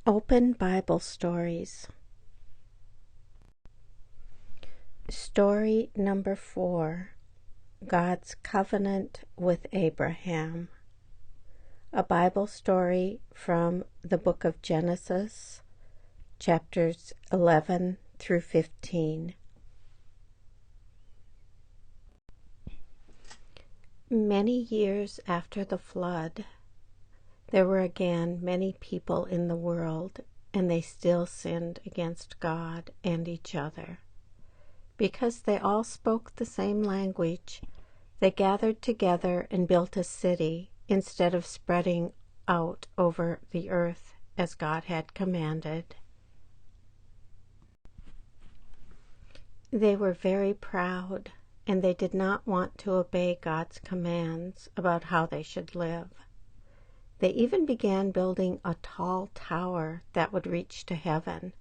Open Bible Stories. Story number 4, God's Covenant with Abraham. A Bible story from the book of Genesis, chapters 11 through 15. Many years after the flood, there were again many people in the world, and they still sinned against God and each other. Because they all spoke the same language, they gathered together and built a city instead of spreading out over the earth as God had commanded. They were very proud, and they did not want to obey God's commands about how they should live. They even began building a tall tower that would reach to heaven.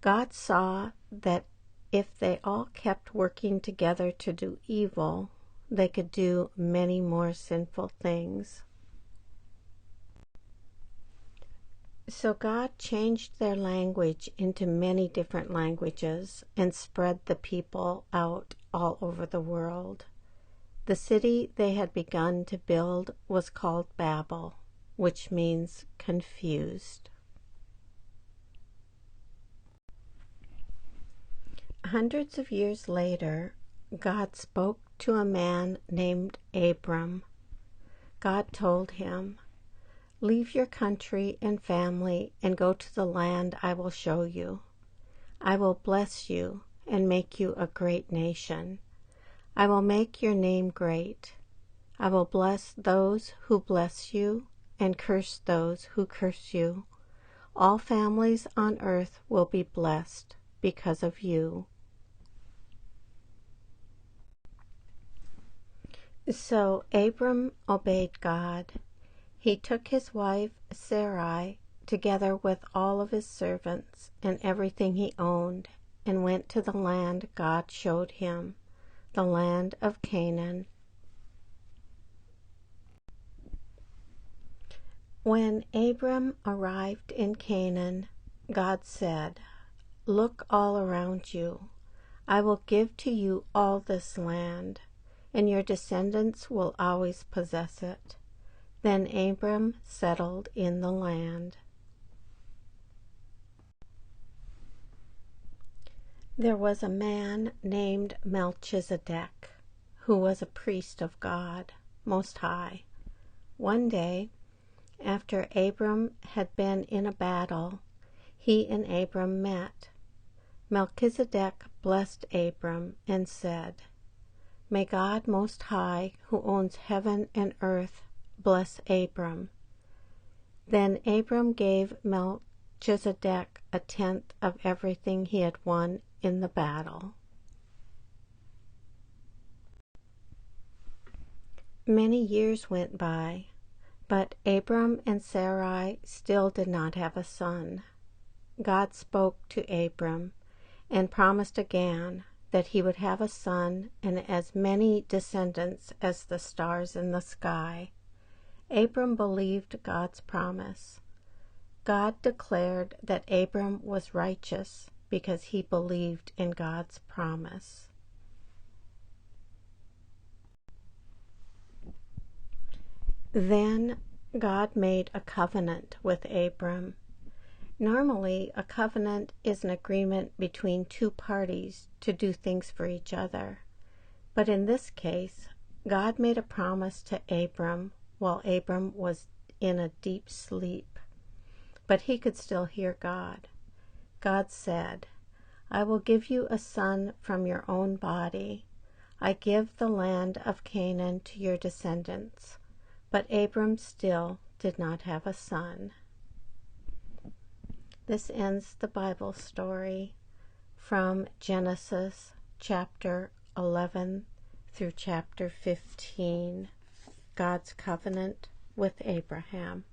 God saw that if they all kept working together to do evil, they could do many more sinful things. So God changed their language into many different languages and spread the people out all over the world. The city they had begun to build was called Babel, which means confused. Hundreds of years later, God spoke to a man named Abram. God told him, "Leave your country and family and go to the land I will show you. I will bless you and make you a great nation. I will make your name great. I will bless those who bless you and curse those who curse you. All families on earth will be blessed because of you." So Abram obeyed God. He took his wife Sarai, together with all of his servants and everything he owned, and went to the land God showed him, the land of Canaan. When Abram arrived in Canaan, God said, "Look all around you. I will give to you all this land, and your descendants will always possess it." Then Abram settled in the land. There was a man named Melchizedek, who was a priest of God Most High. One day, after Abram had been in a battle, he and Abram met. Melchizedek blessed Abram and said, "May God Most High, who owns heaven and earth, bless Abram." Then Abram gave Melchizedek 1/10 of everything he had won in the battle. Many years went by, but Abram and Sarai still did not have a son. God spoke to Abram and promised again that he would have a son and as many descendants as the stars in the sky. Abram believed God's promise. God declared that Abram was righteous because he believed in God's promise. Then God made a covenant with Abram. Normally, a covenant is an agreement between two parties to do things for each other. But in this case, God made a promise to Abram while Abram was in a deep sleep. But he could still hear God. God said, "I will give you a son from your own body. I give the land of Canaan to your descendants." But Abram still did not have a son. This ends the Bible story from Genesis chapter 11 through chapter 15, God's covenant with Abraham.